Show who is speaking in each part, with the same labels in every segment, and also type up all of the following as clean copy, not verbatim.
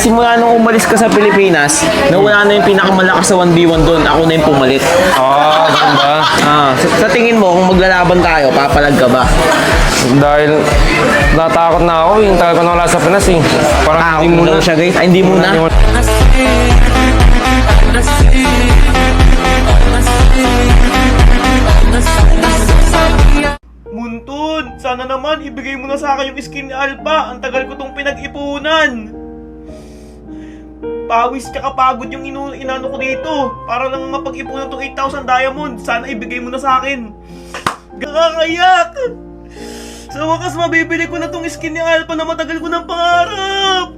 Speaker 1: simula nung umalis ka sa Pilipinas, nawala na yung pinakamalakas sa 1v1 doon. Ako na yung pumalit.
Speaker 2: Ganun ba?
Speaker 1: Sa tingin mo, kung maglalaban tayo, papalag ka ba?
Speaker 2: Dahil natakot na ako, yung tagal ko na wala sa Pinas eh. Parang hindi muna.
Speaker 1: Daw siya, guys. Ay, hindi muna. Muntun, sana naman ibigay mo na sa akin yung skin ni Alpha. Ang tagal ko tong pinag-ipunan. Pawis ka kapagod yung inano ko dito. Para lang mapag-ipunan tong 8,000 diamond. Sana ibigay mo na sa akin. Nakakayak! Sa wakas mabibili ko na tong skin ni Alpha na matagal ko ng pangarap.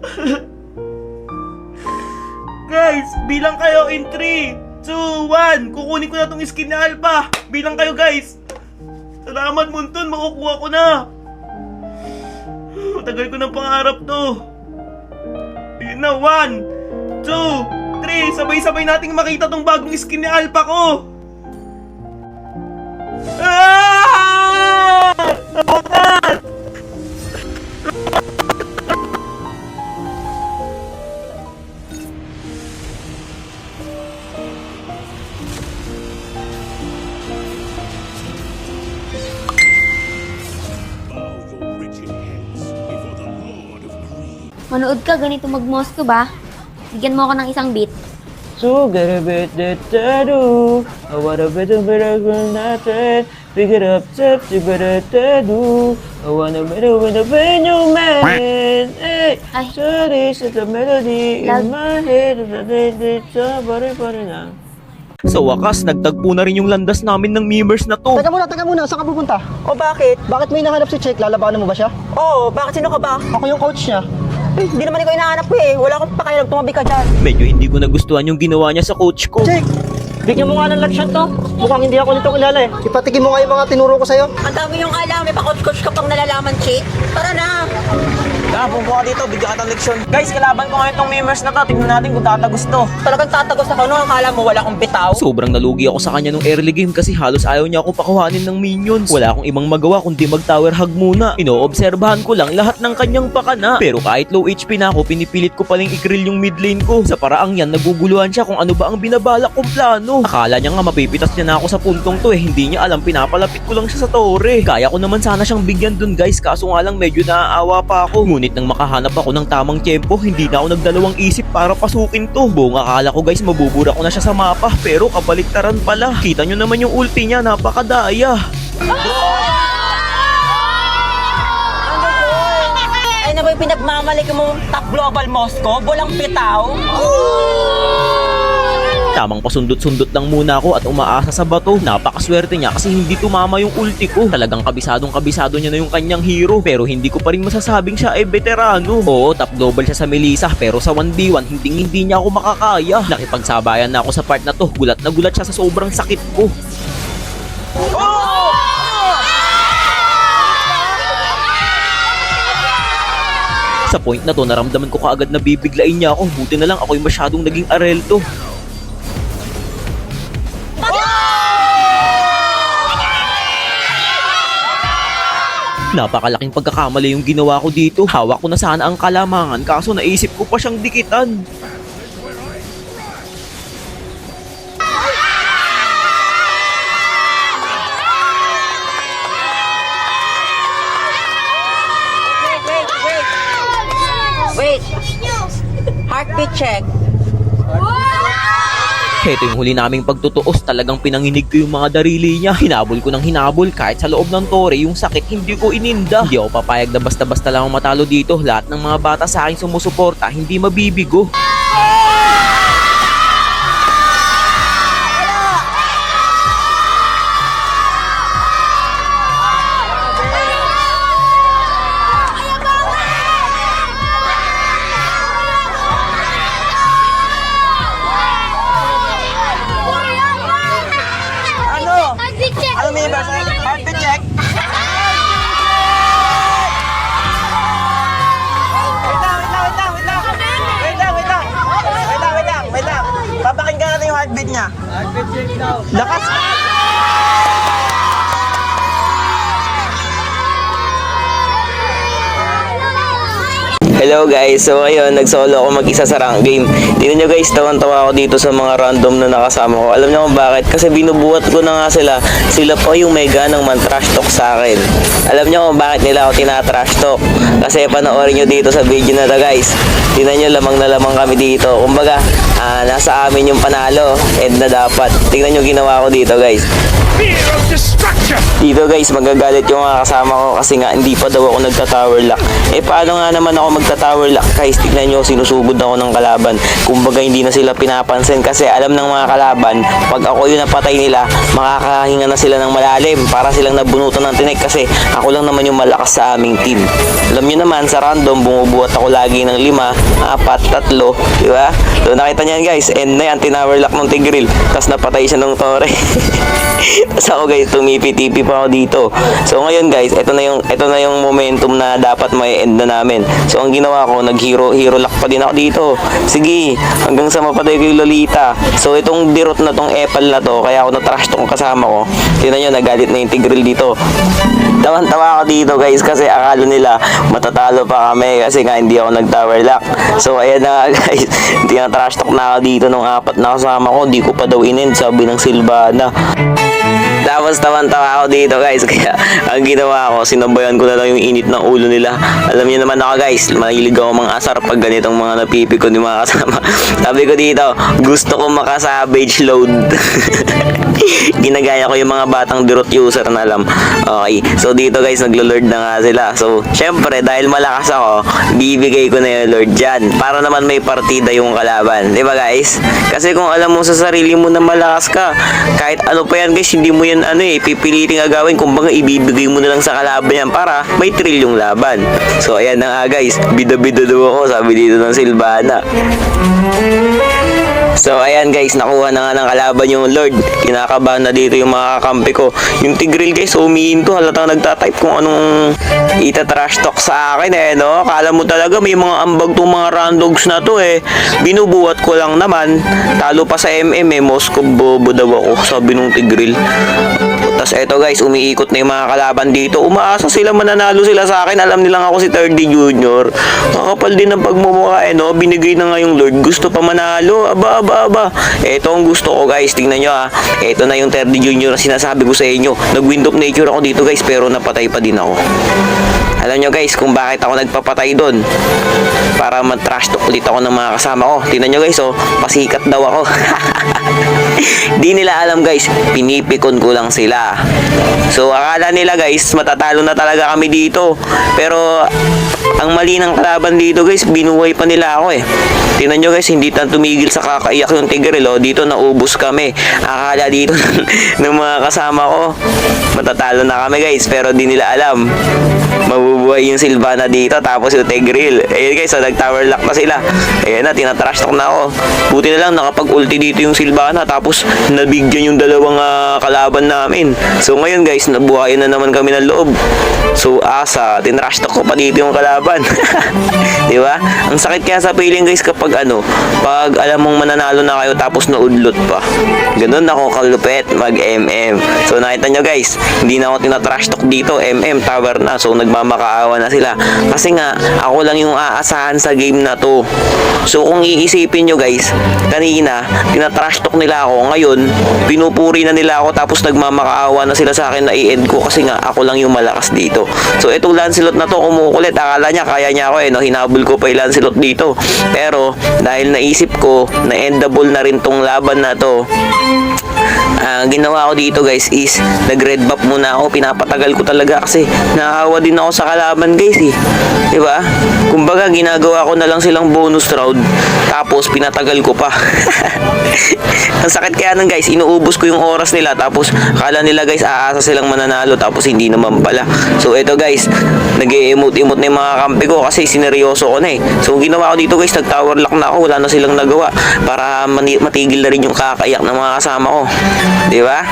Speaker 1: Guys, bilang kayo in 3, 2, 1. Kukunin ko na tong skin ni Alpha. Bilang kayo, guys. Salamat, Muntun. Makukuha ko na. Matagal ko ng pangarap to. Yun na, 1, 2, 3. Sabay-sabay nating makita tong bagong skin ni Alpha ko. Ah! Nabakat!
Speaker 3: Manood ka, ganito mag-Moscow ba? Bigyan mo ako ng isang beat.
Speaker 1: So, get a bit that tattoo. I want a bit of nothing. Pick it up, tap, to better tattoo. I want a better with a brand new man. Hey,
Speaker 3: Ay.
Speaker 1: sorry, it's the melody
Speaker 3: Love.
Speaker 1: in my head. Bari na. Sa wakas, nagtagpo na rin yung landas namin ng memers na to.
Speaker 4: Teka muna, saan ka pupunta?
Speaker 5: O bakit?
Speaker 4: Bakit may nahanap si Check? Lalabanan mo ba siya?
Speaker 5: Oo, bakit sino ka ba?
Speaker 4: Ako yung coach niya.
Speaker 5: Eh, hindi naman ikaw hinahanap ko eh. Wala akong pakialam, tumabi ka dyan.
Speaker 1: Medyo hindi ko nagustuhan yung ginawa niya sa coach ko.
Speaker 4: Check! Bigyan mo nga ng leksyon to. Mukhang hindi ako nito kilala eh. Ipatigin mo nga yung mga tinuro ko sa'yo.
Speaker 5: Ang dami yung alam, may pa-coach-coach ka pang nalalaman, Chick. Tara na!
Speaker 1: Bumbuka dito, bigyan ka ng leksyon. Guys, kalaban ko ngayon tong memers na to. Tingnan natin kung tatagos to.
Speaker 5: Talagang tatagos ako, no? Akala mo wala akong bitaw?
Speaker 1: Sobrang nalugi ako sa kanya nung early game kasi halos ayaw niya ako pakuhanin ng minions. Wala akong ibang magawa kundi mag-tower hug muna. Inoobserbahan ko lang lahat ng kanyang pakana. Pero kahit low HP na ako, pinipilit ko paling i-krill yung mid lane ko. Sa paraang yan, naguguluhan siya kung ano ba ang binabalak kong plano. Akala niya nga mapipitas niya na ako sa puntong to eh. Hindi niya alam, pinapalapit ko lang siya sa torre. Kaya ko naman sana siyang bigyan dun guys, kaso nga lang medyo naaawa pa ako. Ngunit nang makahanap ako ng tamang tempo, hindi na ako nagdalawang isip para pasukin to. Buong akala ko guys, mabubura ko na siya sa mapa, pero kabaliktaran pala. Kita nyo naman yung ulti niya, napakadaya.
Speaker 5: Ay na ba yung pinagmamalik mo top global Moscow? Walang bitaw?
Speaker 1: Tamang pasundot-sundot lang muna ako at umaasa sa bato. Napakaswerte niya kasi hindi tumama yung ulti ko. Talagang kabisado niya na yung kanyang hero. Pero hindi ko pa rin masasabing siya ay veterano. Oo, top global siya sa Melissa, pero sa 1v1 hindi niya ako makakaya. Nakipagsabayan na ako sa part na to. Gulat na gulat siya sa sobrang sakit ko. Sa point na to, naramdaman ko kaagad na bibiglain niya ako. Buti na lang ako'y masyadong naging arelto. Napakalaking pagkakamali yung ginawa ko dito. Hawak ko na sana ang kalamangan kaso naisip ko pa siyang dikitan.
Speaker 5: Wait! Heartbeat check.
Speaker 1: Heto yung huli naming pagtutuos, talagang pinanginig ko yung mga darili niya. Hinabol ko ng hinabol kahit sa loob ng tore, yung sakit hindi ko ininda. Hindi ako papayag na basta-basta lang matalo dito. Lahat ng mga bata sa akin sumusuporta, hindi mabibigo.
Speaker 5: Ano may ba? Heartbeat check? Wait lang. Papakinggan natin yung heartbeat niya. Heartbeat check daw. Lakas!
Speaker 6: Hello guys, so ngayon nagsolo ako mag-isa sa rank game. Tingnan nyo guys, tawan-tawa ako dito sa mga random na nakasama ko. Alam nyo kung bakit? Kasi binubuhat ko na nga sila. Sila pa yung may ganang man-trash talk sa akin. Alam nyo kung bakit nila ako tina-trash talk? Kasi panoorin nyo dito sa video na to guys. Tingnan nyo, lamang na lamang kami dito. Kumbaga, nasa amin yung panalo. And na dapat. Tingnan nyo ginawa ko dito guys. Dito guys, magagalit yung mga kasama ko kasi nga hindi pa daw ako nagta-tower lock. Paano nga naman ako magta-tower lock guys? Tignan nyo, sinusugod ako ng kalaban. Kumbaga hindi na sila pinapansin kasi alam ng mga kalaban, pag ako yung napatay nila, makakahinga na sila ng malalim para silang nabunutan ng tinik kasi ako lang naman yung malakas sa aming team. Alam nyo naman, sa random, bumubuhat ako lagi ng 5, 4, 3, di ba? So nakita nyo yan guys, and na yan, tinower lock ng Tigreal, tapos napatay siya ng Tore. Tapos ako guys, tumipi-tipi pa ako dito. So ngayon guys, ito na yung momentum na dapat may end na namin. So ang ginawa ko, hero lock pa din ako dito. Sige, hanggang sa mapatay ko yung Lolita. So itong dirot na tong epal na to, kaya ako na-trash tong kasama ko. Tingnan nyo, nagalit na yung Tigreal dito. Tawan-tawa ako dito guys kasi akala nila matatalo pa kami kasi nga hindi ako nag-tower lock. So ayan na nga guys, tina-trash talk na ako dito nung 4 na kasama ko. Hindi ko pa daw in-end, sabi ng Silvana. Tapos tawan-tawa ako dito guys, kaya ang ginawa ko, sinabayan ko na lang yung init ng ulo nila. Alam niyo naman ako guys, mahilig ako mga asar pag ganitong mga napipikon yung mga kasama. Sabi ko dito, gusto ko maka-savage load. Ginagaya ko yung mga batang dirot user na alam. Okay, so dito guys, naglo-lord na nga sila. So, syempre, dahil malakas ako, bibigay ko na yung lord dyan para naman may partida yung kalaban. Di ba guys? Kasi kung alam mo sa sarili mo na malakas ka, kahit ano pa yan guys, hindi mo yan pipiliting agawin. Kumbaga, ibibigay mo na lang sa kalaban yan para may thrill yung laban. So, ayan na nga guys, bida-bida daw ako, sabi dito ng Silvana. So ayan guys, nakuha na nga ng kalaban yung Lord. Kinakabahan na dito yung mga kakampi ko. Yung Tigreal guys, umihinto. Halatang nagtatype kung anong ita-trash talk sa akin no. Kala mo talaga may mga ambag tong mga randogs na to Binubuhat ko lang naman. Talo pa sa MM Moscow bobo daw ako, sabi nung Tigreal. Tapos eto guys, umiikot na yung mga kalaban dito. Umaasa sila mananalo sila sa akin. Alam nilang ako si 30 Junior. Kakapal din ng pagmumukha no. Binigay na nga yung Lord. Gusto pa manalo. Aba. Eto ang gusto ko guys. Tingnan nyo Eto na yung 30 Junior na sinasabi ko sa inyo. Nag-wind of nature ako dito guys, pero napatay pa din ako. Alam nyo guys kung bakit ako nagpapatay doon? Para mag-trash talk ulit ako ng mga kasama ko. Tingnan nyo guys pasikat daw ako. Di nila alam guys, pinipikon ko lang sila. So akala nila guys, matatalo na talaga kami dito. Pero ang mali ng kalaban dito guys, binuhay pa nila ako Tingnan nyo guys, hindi tan tumigil sa kakaiyak yung Tigreal dito naubos kami. Akala dito ng mga kasama ko, matatalo na kami guys, pero di nila alam. Mabubuhay yung Silvana dito, tapos yung Tigreal. Ayun guys, nag-tower lock na sila. Ayan na, tinatrash talk na ako. Buti na lang nakapag-ulti dito yung Silvana, tapos nabigyan yung dalawang kalaban namin. So ngayon guys, nabuhayan na naman kami ng loob. So tinrash talk ko pa dito yung kalaban. Di ba? Ang sakit kaya sa feeling guys kapag pag alam mong mananalo na kayo tapos naudlot pa. Ganun ako kalupet mag-MM. So nakita nyo guys, hindi na ako tinatrash talk dito. MM tower na. So nagmamakaawa na sila. Kasi nga, ako lang yung aasahan sa game na to. So kung iisipin nyo guys, kanina, tinatrash talk nila ako. Ngayon, pinupuri na nila ako tapos nagmamakaawa na sila sa akin na i-end ko kasi nga, ako lang yung malakas dito. So itong Lancelot na to, kumukulit. Akala niya, kaya niya ako hinabol ko pa yung Lancelot dito. Pero, dahil naisip ko, na-endable na rin tong laban na to, ginawa ko dito guys is nag-red buff muna ako. Pinapatagal ko talaga kasi naawa din ako sa kalaban guys diba? Kumbaga ginagawa ko na lang silang bonus round tapos pinatagal ko pa. Ang sakit kaya nun guys, inuubos ko yung oras nila tapos kala nila guys aasa silang mananalo tapos hindi naman pala. So eto guys, nag-e-emote-emote na yung mga kampi ko kasi sineryoso ko na So ginawa ko dito guys, nag-tower lock na ako, wala na silang nagawa para matigil na rin yung kakaiyak ng mga kasama ko. Diba?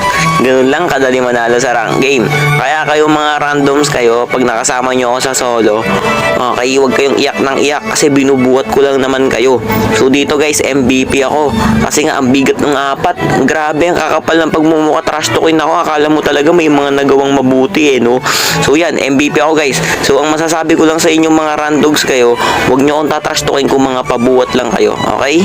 Speaker 6: Ganun lang kadali manalo sa rank game. Kaya kayo mga randoms kayo, pag nakasama nyo ako sa solo, okay, huwag kayong iyak ng iyak kasi binubuhat ko lang naman kayo. So dito guys, MVP ako. Kasi nga ang bigat ng 4. Grabe, ang kakapal ng pagmumukha. Trash talkin ako. Akala mo talaga may mga nagawang mabuti no? So yan, MVP ako guys. So ang masasabi ko lang sa inyo mga randoms kayo, huwag nyo akong tatrash talkin kung mga pabuhat lang kayo. Okay?